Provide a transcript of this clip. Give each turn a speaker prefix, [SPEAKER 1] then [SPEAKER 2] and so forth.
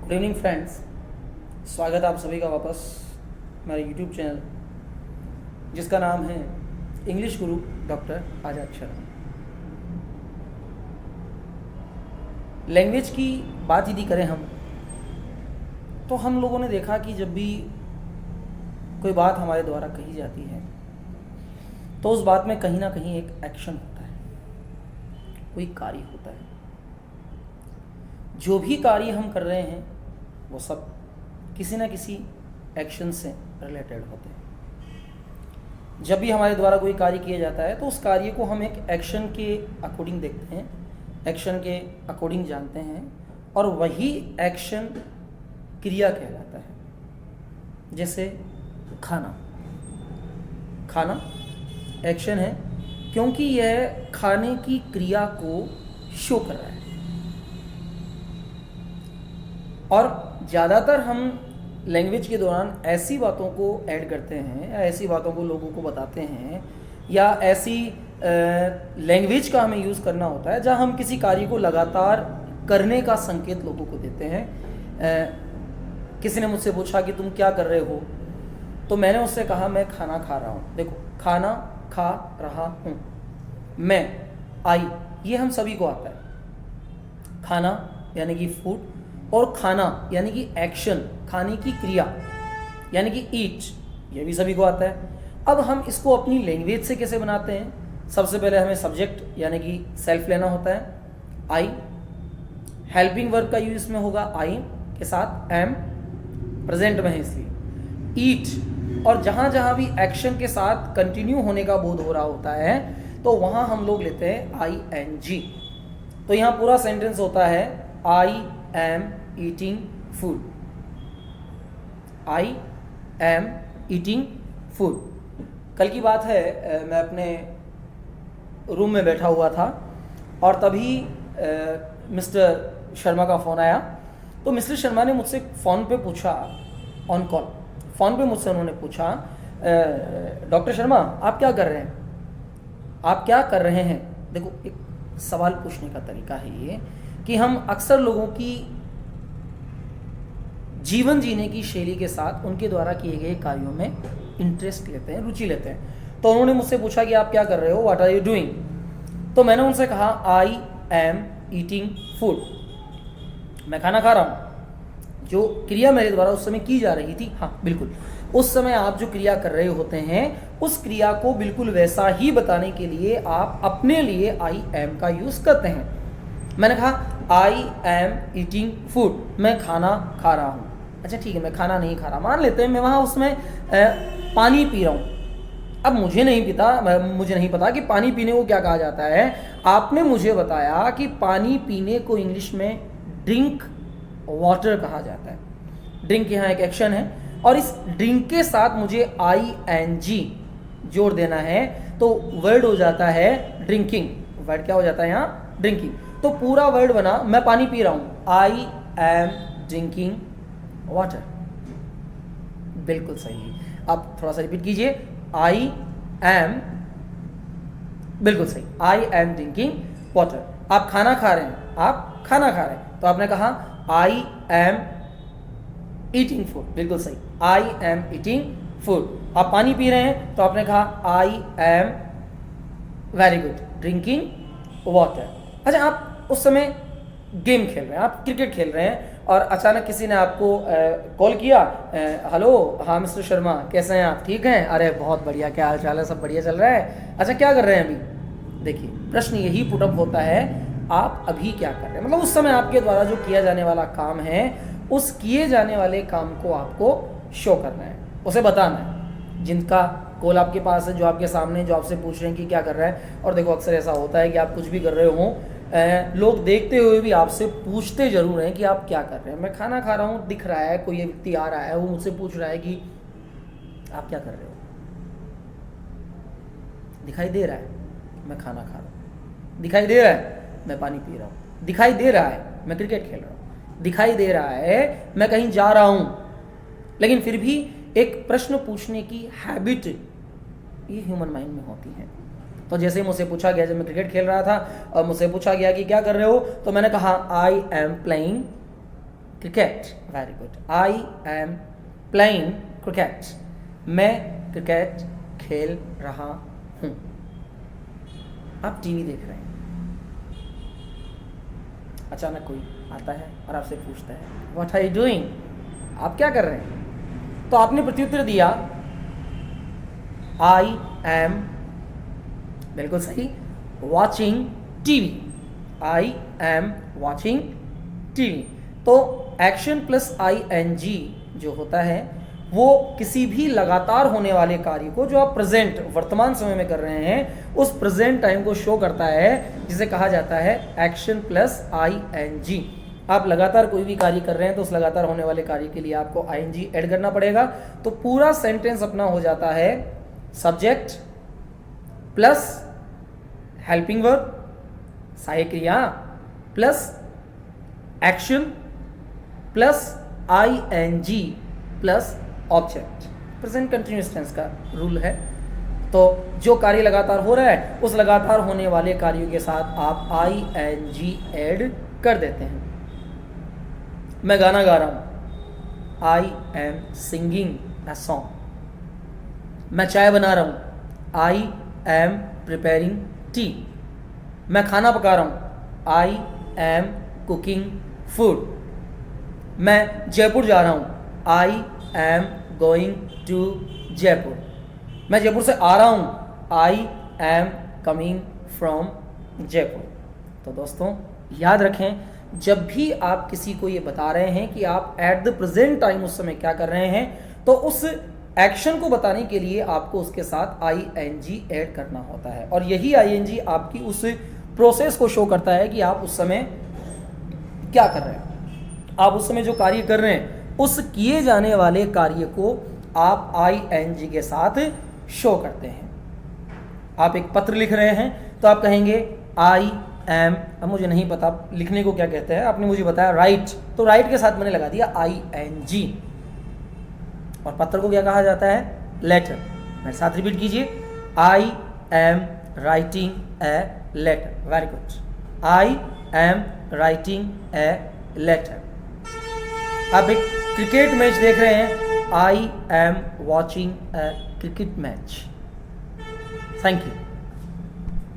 [SPEAKER 1] Good evening friends, स्वागत है आप सभी का वापस मेरे यूट्यूब चैनल जिसका नाम है इंग्लिश गुरु डॉक्टर आजाद शर्मा। लैंग्वेज की बात यदि करें हम तो हम लोगों ने देखा कि जब भी कोई बात हमारे द्वारा कही जाती है तो उस बात में कहीं ना कहीं एक एक्शन होता है, कोई कार्य होता है। जो भी कार्य हम कर रहे हैं वो सब किसी न किसी एक्शन से रिलेटेड होते हैं। जब भी हमारे द्वारा कोई कार्य किया जाता है तो उस कार्य को हम एक एक्शन के अकॉर्डिंग देखते हैं, एक्शन के अकॉर्डिंग जानते हैं और वही एक्शन क्रिया कहलाता है। जैसे खाना, खाना एक्शन है क्योंकि यह खाने की क्रिया को शो कर रहा है। और ज़्यादातर हम लैंग्वेज के दौरान ऐसी बातों को ऐड करते हैं या ऐसी बातों को लोगों को बताते हैं या ऐसी लैंग्वेज का हमें यूज़ करना होता है जहाँ हम किसी कार्य को लगातार करने का संकेत लोगों को देते हैं। किसी ने मुझसे पूछा कि तुम क्या कर रहे हो, तो मैंने उससे कहा मैं खाना खा रहा हूँ। देखो, खाना खा रहा हूँ, मैं, आई, ये हम सभी को आता है। खाना यानी कि फूड और खाना यानी कि एक्शन, खाने की क्रिया यानी कि ईट, ये भी सभी को आता है। अब हम इसको अपनी लैंग्वेज से कैसे बनाते हैं? सबसे पहले हमें सब्जेक्ट यानी कि सेल्फ लेना होता है, आई। हेल्पिंग वर्ब का यूज इसमें होगा आई के साथ एम, प्रेजेंट में है इसलिए ईट। और जहाँ जहाँ भी एक्शन के साथ कंटिन्यू होने का बोध हो रहा होता है तो वहाँ हम लोग लेते हैं आई एन जी। तो यहाँ पूरा सेंटेंस होता है I am eating food, I am eating food. कल की बात है, मैं अपने रूम में बैठा हुआ था और तभी मिस्टर शर्मा का फ़ोन आया। तो मिस्टर शर्मा ने मुझसे फ़ोन पे पूछा, ऑन कॉल फ़ोन पे मुझसे उन्होंने पूछा, डॉक्टर शर्मा आप क्या कर रहे हैं, आप क्या कर रहे हैं। देखो, एक सवाल पूछने का तरीका है ये कि हम अक्सर लोगों की जीवन जीने की शैली के साथ उनके द्वारा किए गए कार्यों में इंटरेस्ट लेते हैं, रुचि लेते हैं। तो उन्होंने मुझसे पूछा कि आप क्या कर रहे हो, व्हाट आर यू डूइंग। तो मैंने उनसे कहा आई एम ईटिंग फूड, मैं खाना खा रहा हूँ। जो क्रिया मेरे द्वारा उस समय की जा रही थी, हाँ बिल्कुल, उस समय आप जो क्रिया कर रहे होते हैं उस क्रिया को बिल्कुल वैसा ही बताने के लिए आप अपने लिए आई एम का यूज़ करते हैं। मैंने कहा आई एम ईटिंग फूड, मैं खाना खा रहा हूँ। अच्छा ठीक है, मैं खाना नहीं खा रहा, मान लेते हैं मैं वहाँ उसमें पानी पी रहा हूँ। अब मुझे नहीं पता कि पानी पीने को क्या कहा जाता है। आपने मुझे बताया कि पानी पीने को इंग्लिश में ड्रिंक वाटर कहा जाता है। ड्रिंक यहाँ एक एक्शन है और इस ड्रिंक के साथ मुझे आई एन जी जोड़ देना है तो वर्ड हो जाता है ड्रिंकिंग। वर्ड क्या हो जाता है यहाँ? ड्रिंकिंग। तो पूरा वर्ड बना मैं पानी पी रहा हूँ, आई एम ड्रिंकिंग वाटर। बिल्कुल सही। आप थोड़ा सा रिपीट कीजिए, आई एम, बिल्कुल सही, आई एम ड्रिंकिंग वाटर। आप खाना खा रहे हैं, आप खाना खा रहे हैं, तो आपने कहा आई एम ईटिंग फूड, बिल्कुल सही, आई एम ईटिंग फूड। आप पानी पी रहे हैं तो आपने कहा I am, very good, drinking water. अच्छा, आप उस समय गेम खेल रहे हैं, आप क्रिकेट खेल रहे हैं और अचानक किसी ने आपको कॉल किया, हेलो, हाँ मिस्टर शर्मा कैसे हैं आप, ठीक हैं, अरे बहुत बढ़िया, क्या हाल चाल है, सब बढ़िया चल रहा है, अच्छा क्या कर रहे हैं अभी। देखिए, प्रश्न यही पुटअप होता है, आप अभी क्या कर रहे हैं, मतलब उस समय आपके द्वारा जो किया जाने वाला काम है उस किए जाने वाले काम को आपको शो करना है, उसे बताना है। जिनका कॉल आपके पास है, जो आपके सामने, जो आपसे पूछ रहे हैं कि क्या कर रहा है, और देखो अक्सर ऐसा होता है कि आप कुछ भी कर रहे हो, लोग देखते हुए भी आपसे पूछते जरूर हैं कि आप क्या कर रहे हैं। मैं खाना खा रहा हूँ, दिख रहा है, कोई व्यक्ति आ रहा है, वो मुझसे पूछ रहा है कि आप क्या कर रहे हो, दिखाई दे रहा है मैं खाना खा रहा हूँ, दिखाई दे रहा है मैं पानी पी रहा हूँ, दिखाई दे रहा है मैं क्रिकेट खेल रहा हूँ, दिखाई दे रहा है मैं कहीं जा रहा हूँ। लेकिन फिर भी एक प्रश्न पूछने की हैबिट ये ह्यूमन माइंड में होती है। तो जैसे ही मुझसे पूछा गया, जब मैं क्रिकेट खेल रहा था और मुझसे पूछा गया कि क्या कर रहे हो, तो मैंने कहा I am playing cricket, very good. I am playing cricket, मैं क्रिकेट खेल रहा हूँ। आप टीवी देख रहे हैं, अचानक कोई आता है और आपसे पूछता है व्हाट आर यू डूइंग, आप क्या कर रहे हैं? तो आपने प्रत्युत्तर दिया आई एम, बिल्कुल सही, watching TV. I am watching TV. तो action plus I N G जो होता है वो किसी भी लगातार होने वाले कार्य को जो आप प्रेजेंट वर्तमान समय में कर रहे हैं उस प्रेजेंट टाइम को शो करता है, जिसे कहा जाता है action plus I N G. आप लगातार कोई भी कार्य कर रहे हैं तो उस लगातार होने वाले कार्य के लिए आपको आई एन जी एड करना पड़ेगा। तो पूरा सेंटेंस अपना हो जाता है सब्जेक्ट प्लस हेल्पिंग वर्ब, सहायक क्रिया, plus action plus I N G plus object. Present continuous tense का रूल है। तो जो कार्य लगातार हो रहा है उस लगातार होने वाले कार्यों के साथ आप आई एन जी ऐड कर देते हैं। मैं गाना गा रहा हूं, I am singing a song. मैं चाय बना रहा हूं, आई एम प्रिपेयरिंग टी। मैं खाना पका रहा हूं, आई एम कुकिंग फूड। मैं जयपुर जा रहा हूं, I am going to Jaipur. मैं जयपुर से आ रहा हूं, I am coming from Jaipur. तो दोस्तों याद रखें, जब भी आप किसी को ये बता रहे हैं कि आप एट द प्रेजेंट टाइम उस समय क्या कर रहे हैं, तो उस एक्शन को बताने के लिए आपको उसके साथ आई एन जी ऐड करना होता है। और यही आई एन जी आपकी उस प्रोसेस को शो करता है कि आप उस समय क्या कर रहे हैं। आप उस समय जो कार्य कर रहे हैं उस किए जाने वाले कार्य को आप आई एन जी के साथ शो करते हैं। आप एक पत्र लिख रहे हैं तो आप कहेंगे आई एम, अब मुझे नहीं पता लिखने को क्या कहते हैं, आपने मुझे बताया राइट, तो राइट के साथ मैंने लगा दिया आई एन जी। और पत्र को क्या कहा जाता है? लेटर। मेरे साथ रिपीट कीजिए, I am writing a letter. Very good, I am writing a letter. आप एक क्रिकेट मैच देख रहे हैं, I am watching a cricket match. Thank you.